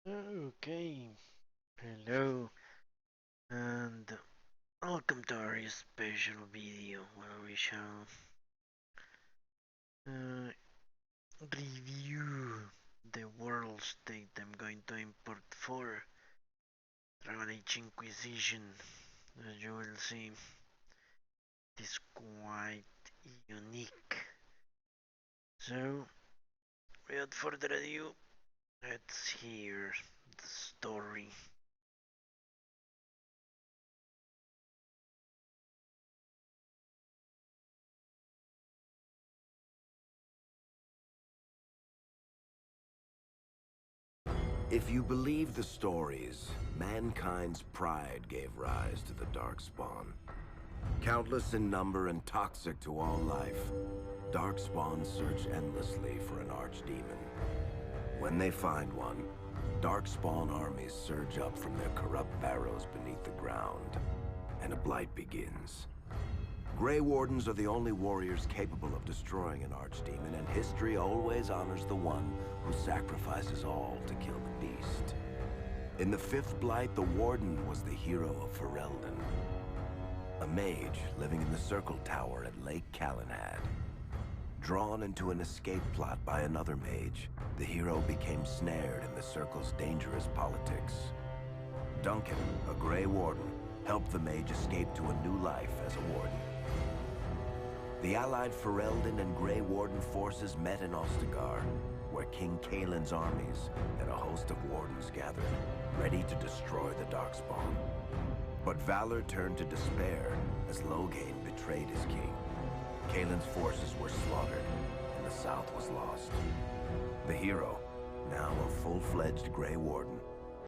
Okay, hello and welcome to our special video where we shall uh, review the world state I'm going to import for Dragon Age Inquisition. As you will see, it is quite unique. So, without further ado, let's hear the story. If you believe the stories, mankind's pride gave rise to the Darkspawn. Countless in number and toxic to all life, Darkspawn search endlessly for an archdemon. When they find one, Darkspawn armies surge up from their corrupt barrows beneath the ground, and a blight begins. Grey Wardens are the only warriors capable of destroying an archdemon, and history always honors the one who sacrifices all to kill the beast. In the fifth Blight, the Warden was the hero of Ferelden, a mage living in the Circle Tower at Lake Calenhad. Drawn into an escape plot by another mage, the hero became snared in the Circle's dangerous politics. Duncan, a Grey Warden, helped the mage escape to a new life as a warden. The allied Ferelden and Grey Warden forces met in Ostagar, where King Kaelin's armies and a host of wardens gathered, ready to destroy the Darkspawn. But valor turned to despair as Loghain betrayed his king. Kaelin's forces were slaughtered, and the south was lost. The hero, now a full-fledged Grey Warden,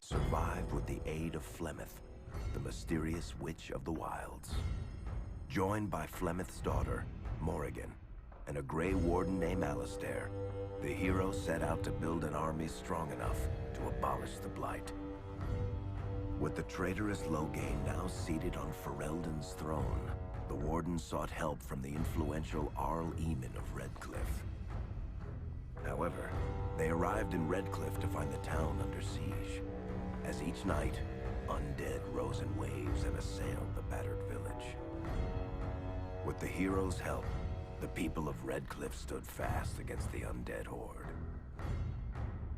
survived with the aid of Flemeth, the mysterious Witch of the Wilds. Joined by Flemeth's daughter, Morrigan, and a Grey Warden named Alistair, the hero set out to build an army strong enough to abolish the Blight. With the traitorous Loghain now seated on Ferelden's throne, the Warden sought help from the influential Arl Eamon of Redcliffe. However, they arrived in Redcliffe to find the town under siege. As each night, undead rose in waves and assailed the battered village. With the hero's help, the people of Redcliffe stood fast against the undead horde.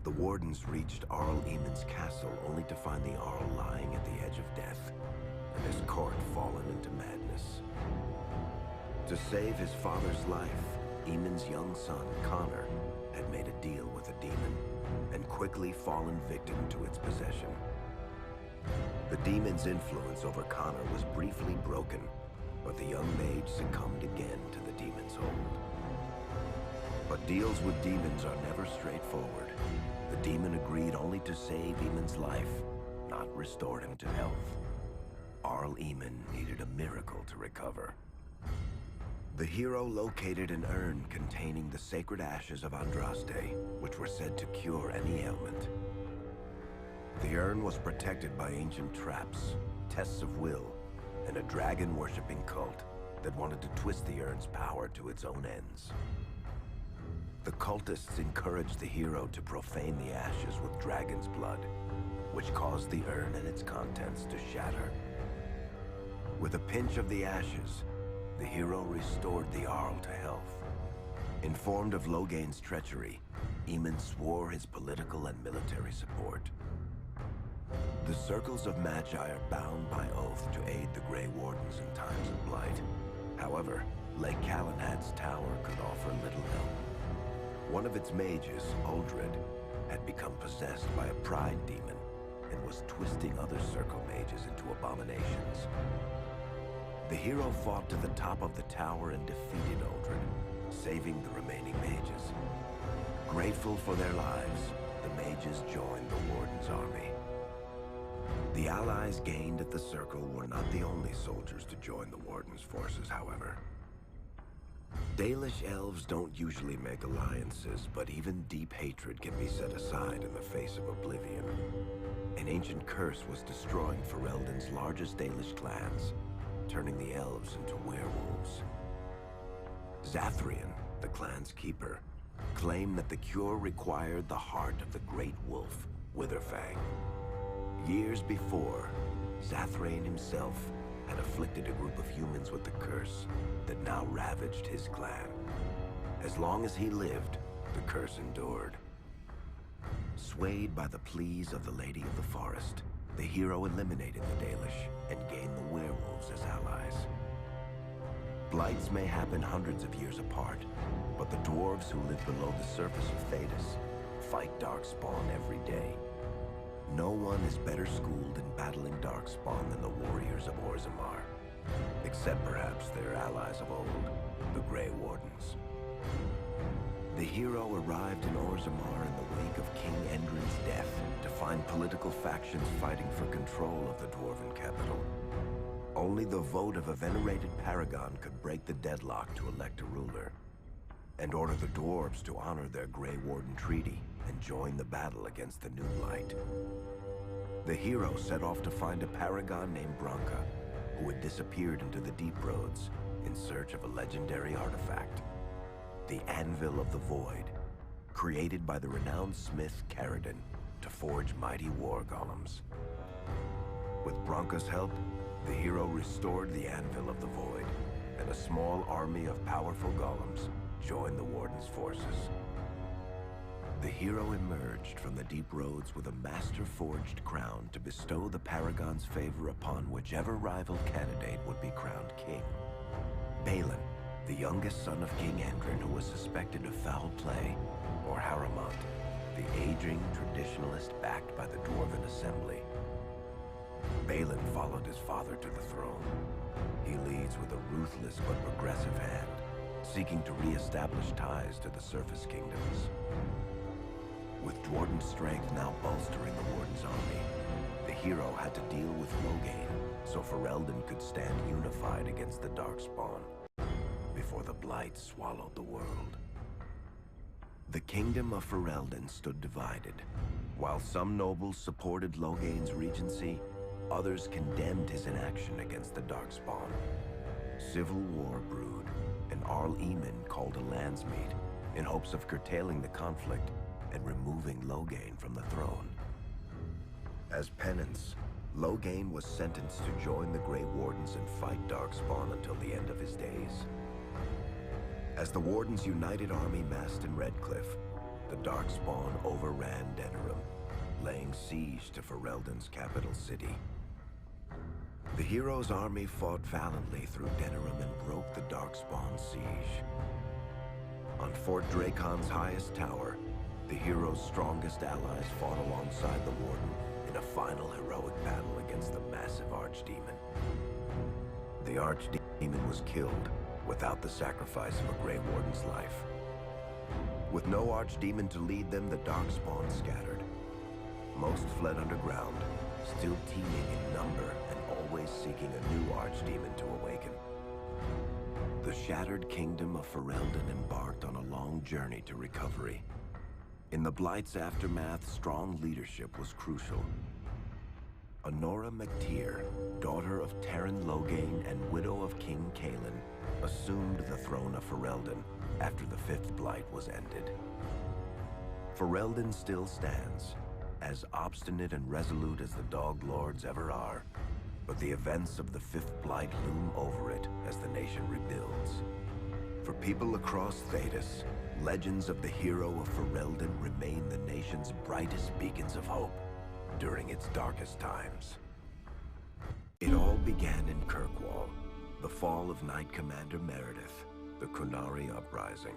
The Wardens reached Arl Eamon's castle only to find the Arl lying at the edge of death, and his court fallen into madness. To save his father's life, Eamon's young son, Connor, had made a deal with a demon, and quickly fallen victim to its possession. The demon's influence over Connor was briefly broken, but the young mage succumbed again to the demon's hold. But deals with demons are never straightforward. The demon agreed only to save Eamon's life, not restore him to health. Arl Eamon needed a miracle to recover. The hero located an urn containing the sacred ashes of Andraste, which were said to cure any ailment. The urn was protected by ancient traps, tests of will, and a dragon-worshipping cult that wanted to twist the urn's power to its own ends. The cultists encouraged the hero to profane the ashes with dragon's blood, which caused the urn and its contents to shatter. With a pinch of the ashes, the hero restored the Arl to health. Informed of Loghain's treachery, Eamon swore his political and military support. The circles of Magi are bound by oath to aid the Grey Wardens in times of blight. However, Lake Calenhad's tower could offer little help. One of its mages, Uldred, had become possessed by a pride demon and was twisting other circle mages into abominations. The hero fought to the top of the tower and defeated Uldred, saving the remaining mages. Grateful for their lives, the mages joined the Warden's army. The allies gained at the Circle were not the only soldiers to join the Warden's forces, however. Dalish elves don't usually make alliances, but even deep hatred can be set aside in the face of oblivion. An ancient curse was destroying Ferelden's largest Dalish clans, turning the elves into werewolves. Zathrian, the clan's keeper, claimed that the cure required the heart of the Great Wolf, Witherfang. Years before, Zathrain himself had afflicted a group of humans with the curse that now ravaged his clan. As long as he lived, the curse endured. Swayed by the pleas of the Lady of the Forest, the hero eliminated the Dalish and gained the werewolves as allies. Blights may happen hundreds of years apart, but the dwarves who live below the surface of Thedas fight Darkspawn every day. No one is better schooled in battling Darkspawn than the warriors of Orzammar, except perhaps their allies of old, the Grey Wardens. The hero arrived in Orzammar in the wake of King Endrin's death to find political factions fighting for control of the dwarven capital. Only the vote of a venerated paragon could break the deadlock to elect a ruler, and order the dwarves to honor their Grey Warden treaty and join the battle against the new Blight. The hero set off to find a paragon named Branka, who had disappeared into the Deep Roads in search of a legendary artifact. The Anvil of the Void, created by the renowned smith Caridin to forge mighty war golems. With Branka's help, the hero restored the Anvil of the Void, and a small army of powerful golems joined the Warden's forces. The hero emerged from the Deep Roads with a master-forged crown to bestow the Paragon's favor upon whichever rival candidate would be crowned king. Balin, the youngest son of King Endrin who was suspected of foul play, or Haramont, the aging traditionalist backed by the Dwarven Assembly. Balin followed his father to the throne. He leads with a ruthless but progressive hand, seeking to re-establish ties to the surface kingdoms. With Dwarden strength now bolstering the Warden's army, the hero had to deal with Loghain so Ferelden could stand unified against the Darkspawn before the Blight swallowed the world. The kingdom of Ferelden stood divided. While some nobles supported Loghain's regency, others condemned his inaction against the Darkspawn. Civil war brewed, and Arl Eamon called a landsmeet in hopes of curtailing the conflict and removing Loghain from the throne. As penance, Loghain was sentenced to join the Grey Wardens and fight Darkspawn until the end of his days. As the Warden's united army massed in Redcliffe, the Darkspawn overran Denerim, laying siege to Ferelden's capital city. The hero's army fought valiantly through Denerim and broke the Darkspawn siege. On Fort Dracon's highest tower, the hero's strongest allies fought alongside the Warden in a final heroic battle against the massive Archdemon. The Archdemon was killed without the sacrifice of a Grey Warden's life. With no Archdemon to lead them, the Darkspawn scattered. Most fled underground, still teeming in number and always seeking a new Archdemon to awaken. The shattered kingdom of Ferelden embarked on a long journey to recovery. In the Blight's aftermath, strong leadership was crucial. Honora MacTyr, daughter of Terran Loghain and widow of King Kaelin, assumed the throne of Ferelden after the Fifth Blight was ended. Ferelden still stands, as obstinate and resolute as the Dog Lords ever are, but the events of the Fifth Blight loom over it as the nation rebuilds. For people across Thedas, legends of the hero of Ferelden remain the nation's brightest beacons of hope during its darkest times. It all began in Kirkwall, the fall of Knight Commander Meredith, the Kunari Uprising,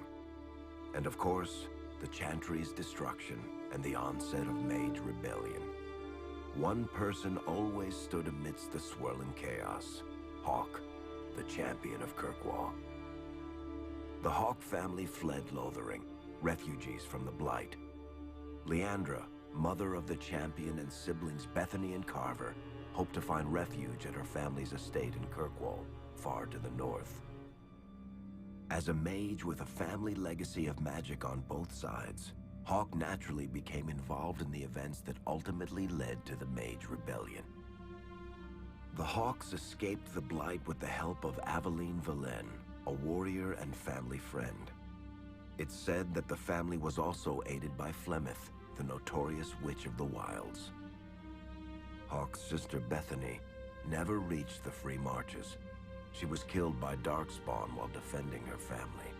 and of course, the Chantry's destruction and the onset of Mage Rebellion. One person always stood amidst the swirling chaos: Hawke, the champion of Kirkwall. The Hawke family fled Lothering, refugees from the Blight. Leandra, mother of the champion, and siblings Bethany and Carver, hoped to find refuge at her family's estate in Kirkwall, far to the north. As a mage with a family legacy of magic on both sides, Hawke naturally became involved in the events that ultimately led to the Mage Rebellion. The Hawks escaped the Blight with the help of Aveline Valen, a warrior and family friend. It's said that the family was also aided by Flemeth, the notorious Witch of the Wilds. Hawk's sister Bethany never reached the Free Marches. She was killed by Darkspawn while defending her family.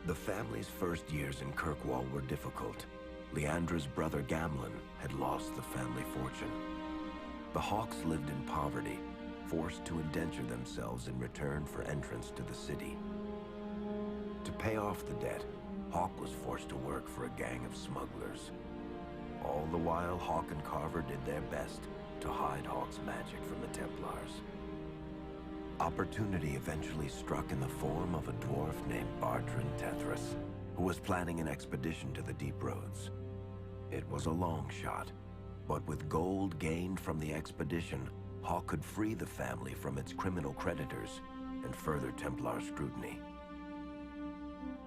The family's first years in Kirkwall were difficult. Leandra's brother Gamlin had lost the family fortune. The Hawks lived in poverty, forced to indenture themselves in return for entrance to the city. To pay off the debt, Hawk was forced to work for a gang of smugglers. All the while, Hawk and Carver did their best to hide Hawk's magic from the Templars. Opportunity eventually struck in the form of a dwarf named Bartrand Tethras, who was planning an expedition to the Deep Roads. It was a long shot, but with gold gained from the expedition, Hawk could free the family from its criminal creditors and further Templar scrutiny.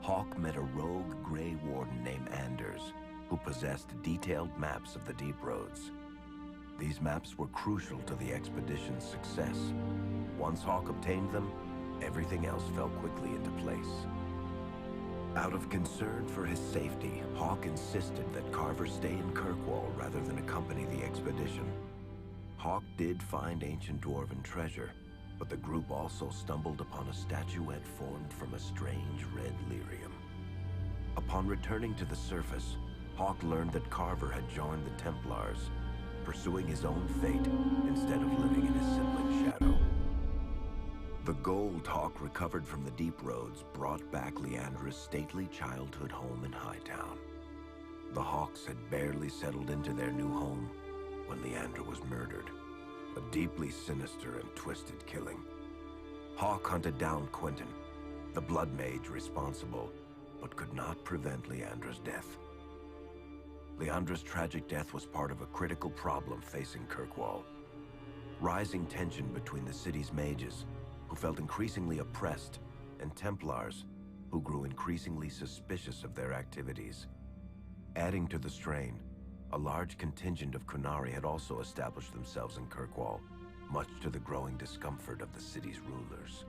Hawk met a rogue Grey Warden named Anders, who possessed detailed maps of the Deep Roads. These maps were crucial to the expedition's success. Once Hawk obtained them, everything else fell quickly into place. Out of concern for his safety, Hawk insisted that Carver stay in Kirkwall rather than accompany the expedition. Hawk did find ancient dwarven treasure, but the group also stumbled upon a statuette formed from a strange red lyrium. Upon returning to the surface, Hawk learned that Carver had joined the Templars, pursuing his own fate instead of living in his sibling's shadow. The gold Hawk recovered from the Deep Roads brought back Leandra's stately childhood home in Hightown. The Hawks had barely settled into their new home when Leandra was murdered. A deeply sinister and twisted killing. Hawk hunted down Quentin, the blood mage responsible, but could not prevent Leandra's death. Leandra's tragic death was part of a critical problem facing Kirkwall. Rising tension between the city's mages, who felt increasingly oppressed, and Templars, who grew increasingly suspicious of their activities. Adding to the strain, a large contingent of Kunari had also established themselves in Kirkwall, much to the growing discomfort of the city's rulers.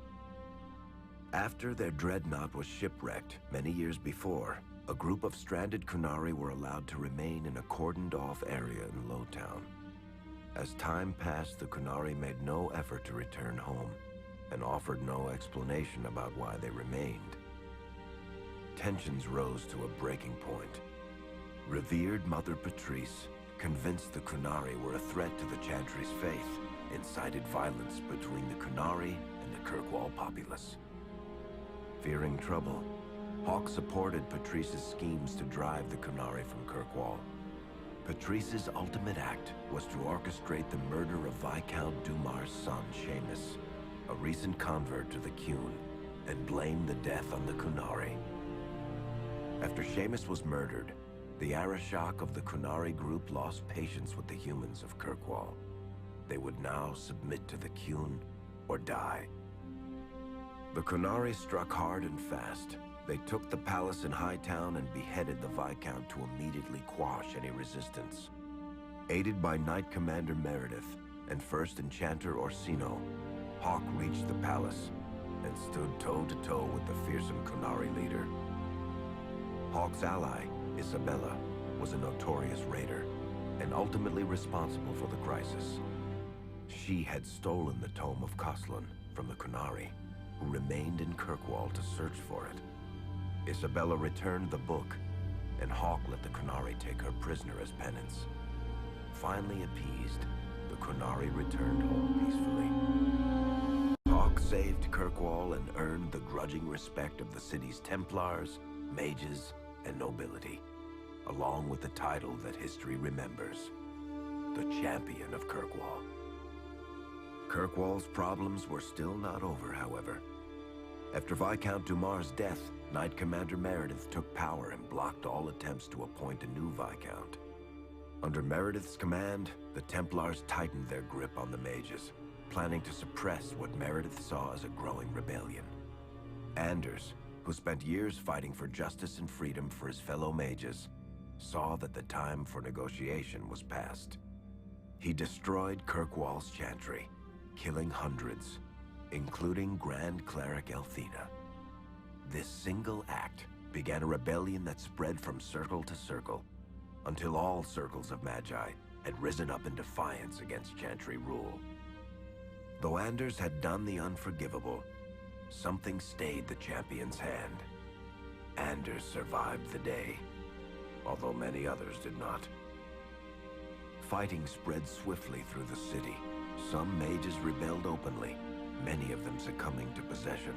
After their dreadnought was shipwrecked many years before, a group of stranded Kunari were allowed to remain in a cordoned-off area in Lowtown. As time passed, the Kunari made no effort to return home, and offered no explanation about why they remained. Tensions rose to a breaking point. Revered Mother Patrice, convinced the Kunari were a threat to the Chantry's faith, incited violence between the Kunari and the Kirkwall populace. Fearing trouble, Hawk supported Patrice's schemes to drive the Kunari from Kirkwall. Patrice's ultimate act was to orchestrate the murder of Viscount Dumar's son, Seamus, a recent convert to the Qun, and blame the death on the Kunari. After Seamus was murdered, the Arishok of the Kunari group lost patience with the humans of Kirkwall. They would now submit to the Qun or die. The Kunari struck hard and fast. They took the palace in Hightown and beheaded the Viscount to immediately quash any resistance. Aided by Knight Commander Meredith and First Enchanter Orsino, Hawk reached the palace and stood toe-to-toe with the fearsome Kunari leader. Hawk's ally, Isabella, was a notorious raider and ultimately responsible for the crisis. She had stolen the Tome of Koslan from the Kunari, who remained in Kirkwall to search for it. Isabella returned the book, and Hawk let the Kunari take her prisoner as penance. Finally appeased, the Kunari returned home peacefully. Hawk saved Kirkwall and earned the grudging respect of the city's Templars, mages, and nobility, along with the title that history remembers, the Champion of Kirkwall. Kirkwall's problems were still not over, however. After Viscount Dumar's death, Knight Commander Meredith took power and blocked all attempts to appoint a new Viscount. Under Meredith's command, the Templars tightened their grip on the mages, planning to suppress what Meredith saw as a growing rebellion. Anders, who spent years fighting for justice and freedom for his fellow mages, saw that the time for negotiation was past. He destroyed Kirkwall's chantry, killing hundreds, including Grand Cleric Elthina. This single act began a rebellion that spread from circle to circle, until all circles of Magi had risen up in defiance against Chantry rule. Though Anders had done the unforgivable, something stayed the champion's hand. Anders survived the day, although many others did not. Fighting spread swiftly through the city. Some mages rebelled openly, many of them succumbing to possession.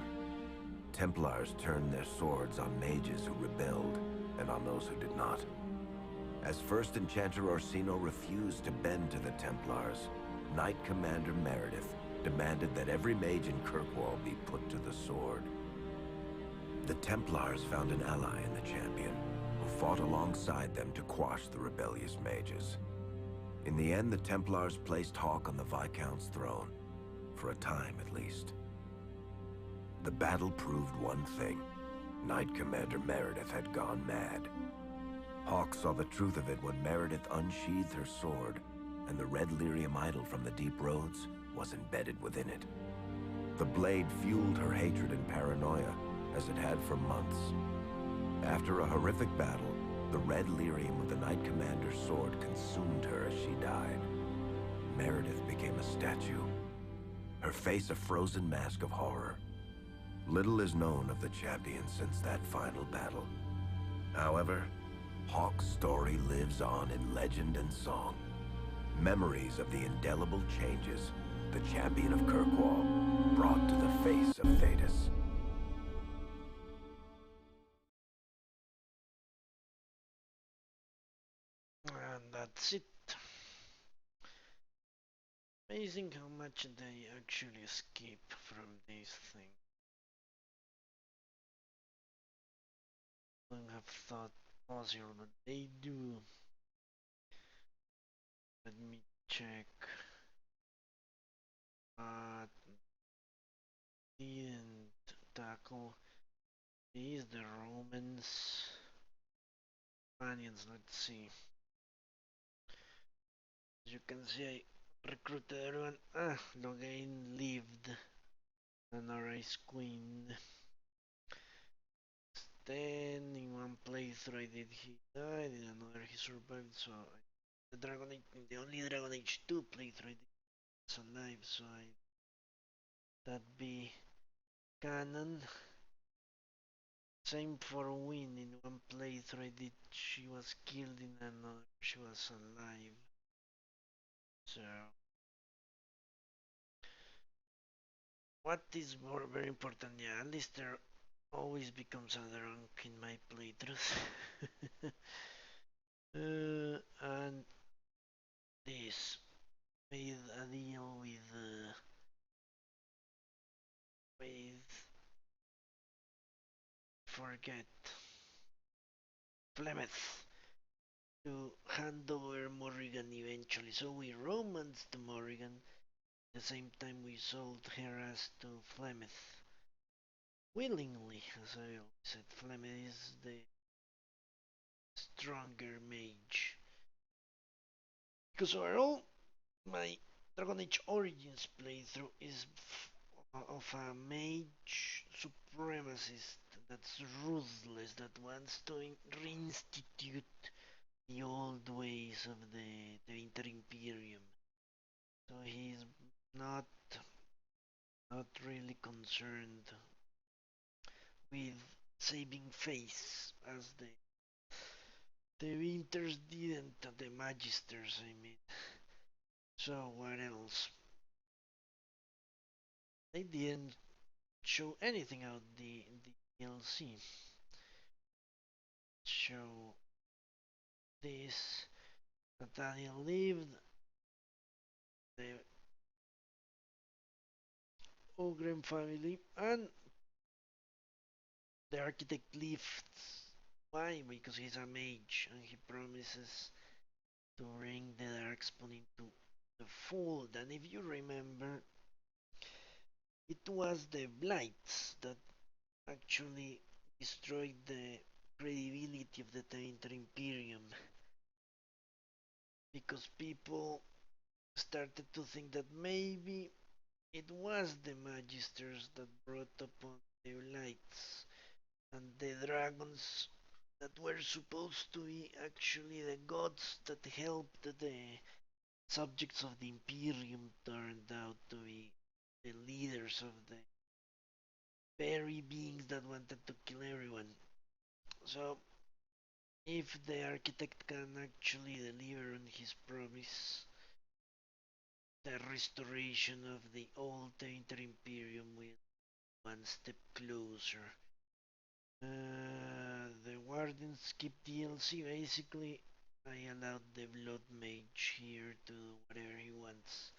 Templars turned their swords on mages who rebelled, and on those who did not. As First Enchanter Orsino refused to bend to the Templars, Knight Commander Meredith demanded that every mage in Kirkwall be put to the sword. The Templars found an ally in the champion, who fought alongside them to quash the rebellious mages. In the end, the Templars placed Hawk on the Viscount's throne, for a time at least. The battle proved one thing. Knight Commander Meredith had gone mad. Hawk saw the truth of it when Meredith unsheathed her sword, and the red lyrium idol from the deep roads was embedded within it. The blade fueled her hatred and paranoia, as it had for months. After a horrific battle, the red lyrium of the Knight Commander's sword consumed her as she died. Meredith became a statue, her face a frozen mask of horror. Little is known of the champion since that final battle. However, Hawk's story lives on in legend and song. Memories of the indelible changes the champion of Kirkwall brought to the face of Thedas. And that's it. Amazing how much they actually escape from this thing. I wouldn't have thought possible, but they do. Let me check. Didn't tackle these the Romans. Companions, let's see. As you can see, I recruited everyone. Logain lived. Honoris Queen. Then in one playthrough I did he died, in another he survived, so the Dragon Age, the only Dragon Age 2 playthrough I did was alive, so that be canon. Same for Win, in one playthrough I did she was killed, in another she was alive. So what is more very important, yeah, Alistair always becomes a drunk in my playthroughs. And this made a deal with forget Flemeth to hand over Morrigan eventually. So we romanced Morrigan at the same time we sold her as to Flemeth. Willingly, as I always said, Flemeth is the stronger mage. Because overall, my Dragon Age Origins playthrough is of a mage supremacist that's ruthless, that wants to reinstitute the old ways of the Inter Imperium. So he's not not really concerned with saving face as the Winters didn't, the Magisters I mean. So what else? They didn't show anything out the DLC. Show this Natalia lived, the Ogren family, and the architect lifts. Why? Because he's a mage and he promises to bring the Darkspawn into the fold. And if you remember, it was the Blights that actually destroyed the credibility of the Inter Imperium, because people started to think that maybe it was the Magisters that brought upon the Blights, and the dragons that were supposed to be actually the gods that helped the subjects of the Imperium turned out to be the leaders of the very beings that wanted to kill everyone. So, if the architect can actually deliver on his promise, the restoration of the old Inter Imperium will one step closer. The Warden Skip DLC, basically, I allowed the Blood Mage here to do whatever he wants.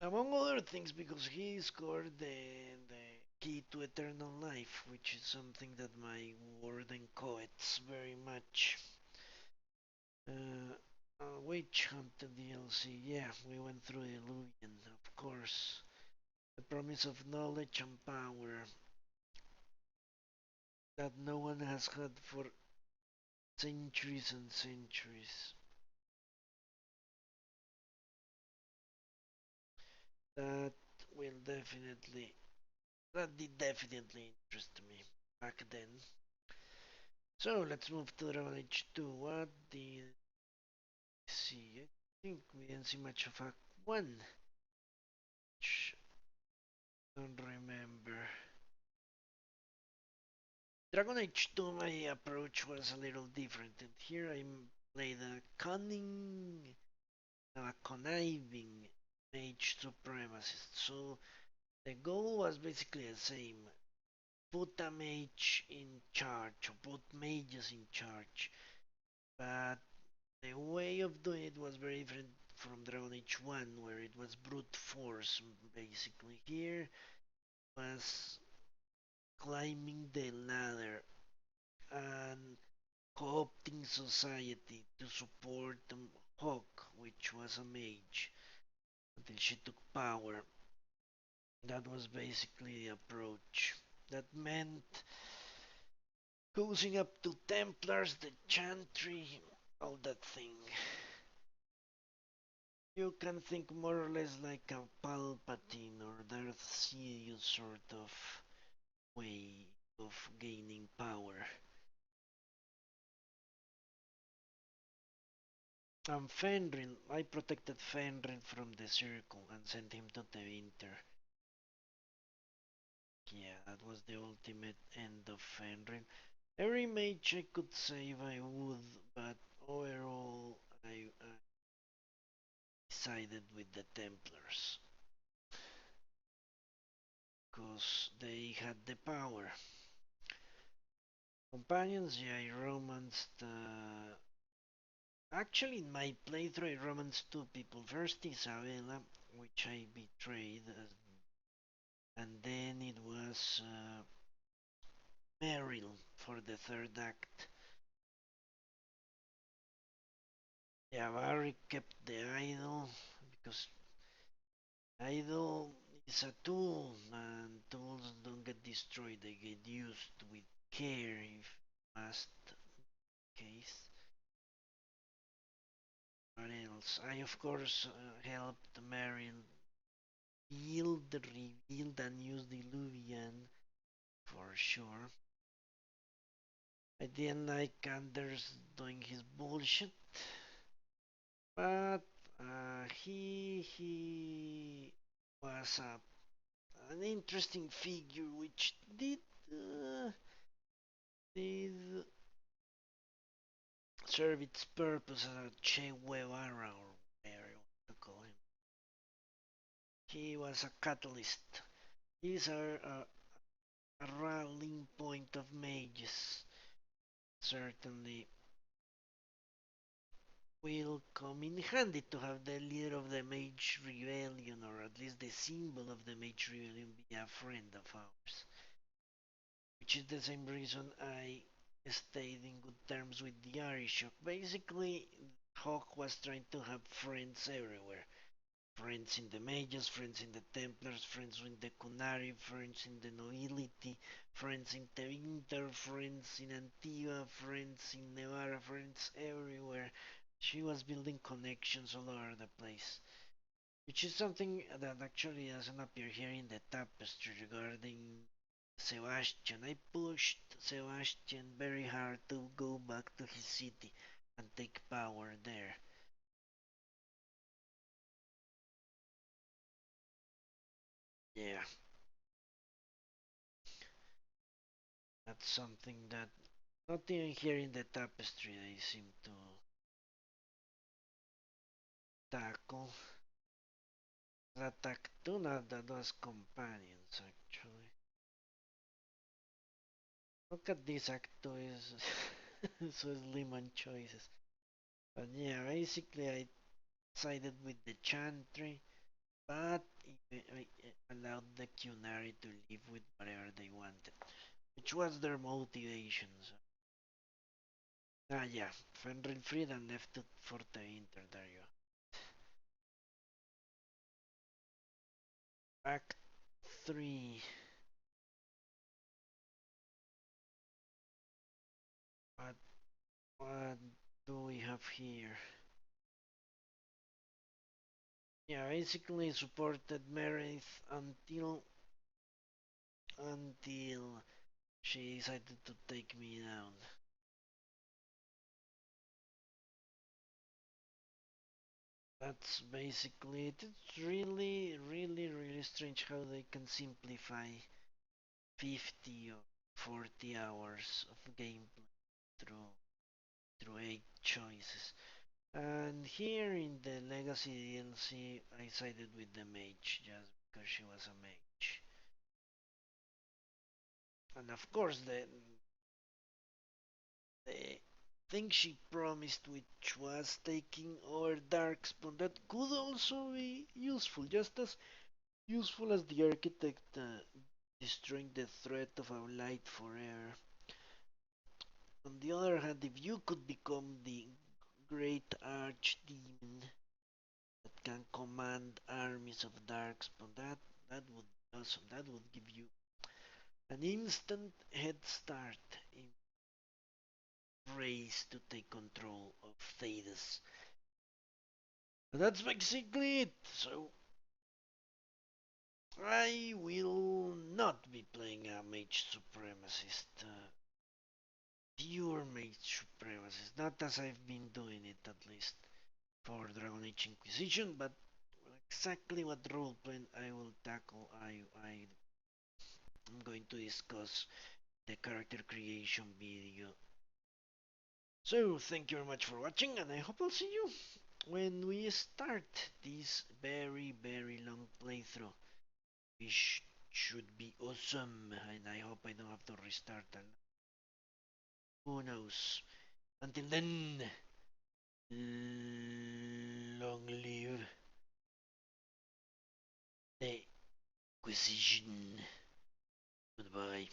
Among other things, because he scored the key to eternal life, which is something that my Warden coets very much. Witch Hunter DLC, yeah, we went through the Illuvian, of course. The promise of knowledge and power that no one has had for centuries and centuries. That will definitely, that did definitely interest me back then. So let's move to Dragon Age 2. What did we see? I think we didn't see much of Act 1. Don't remember. Dragon Age 2, my approach was a little different, and here I played a cunning, a conniving mage supremacist. So the goal was basically the same: put a mage in charge, or put mages in charge. But the way of doing it was very different from Dragon Age 1, where it was brute force, basically. Here was climbing the ladder and co-opting society to support Hawk, which was a mage, until she took power. That was basically the approach. That meant cozying up to Templars, the Chantry, all that thing. You can think more or less like a Palpatine or Darth Sidious sort of way of gaining power. And Fenrir, I protected Fenrir from the circle and sent him to the winter. Yeah, that was the ultimate end of Fenrir. Every mage I could save I would, but overall I sided with the Templars. Because they had the power. Companions, yeah, I romanced. Actually, in my playthrough, I romanced two people. First, Isabella, which I betrayed, and then it was Meryl for the third act. Yeah, Barry kept the idol because idol is a tool, and tools don't get destroyed; they get used with care if must case. What else? I of course helped Meryl build, rebuild, and use the Illuvian for sure. I didn't like Anders doing his bullshit, but he was an interesting figure which did serve its purpose as a Che Guevara or whatever you want to call him. He was a catalyst. These are a rallying point of mages. Certainly will come in handy to have the leader of the Mage Rebellion, or at least the symbol of the Mage Rebellion, be a friend of ours. Which is the same reason I stayed in good terms with the Arishok. Basically, Hawk was trying to have friends everywhere. Friends in the Mages, friends in the Templars, friends in the Kunari, friends in the Nobility, friends in Tevinter, friends in Antigua, friends in Nevada, friends everywhere. She was building connections all over the place. Which is something that actually doesn't appear here in the tapestry regarding Sebastian. I pushed Sebastian very hard to go back to his city and take power there. Yeah, that's something that not even here in the tapestry they seem to tackle. Attack Tuna that was companions actually. Look at this acto is so slim on choices. But yeah, basically I sided with the Chantry, but I allowed the Cunari to live with whatever they wanted, which was their motivations. Ah yeah, Fenrir freed and left it for the Inter, there you go. Act 3. What, what do we have here? Yeah, basically supported Meredith until she decided to take me down. That's basically it. It's really strange how they can simplify 50 or 40 hours of gameplay through 8 choices. And here in the Legacy DLC, I sided with the mage just because she was a mage. And of course, the thing she promised, which was taking our Darkspawn, that could also be useful, just as useful as the Architect destroying the threat of our light forever. On the other hand, if you could become the great archdemon that can command armies of Darkspawn, that would be awesome. That would give you an instant head start in race to take control of Thedas. And that's basically it. So I will not be playing a mage supremacist. Pure mage supremacist. Not as I've been doing it, at least for Dragon Age Inquisition, but exactly what roleplay I will tackle. I'm going to discuss the character creation video. So thank you very much for watching, and I hope I'll see you when we start this very long playthrough, which should be awesome. And I hope I don't have to restart. And who knows? Until then, long live the Inquisition. Goodbye.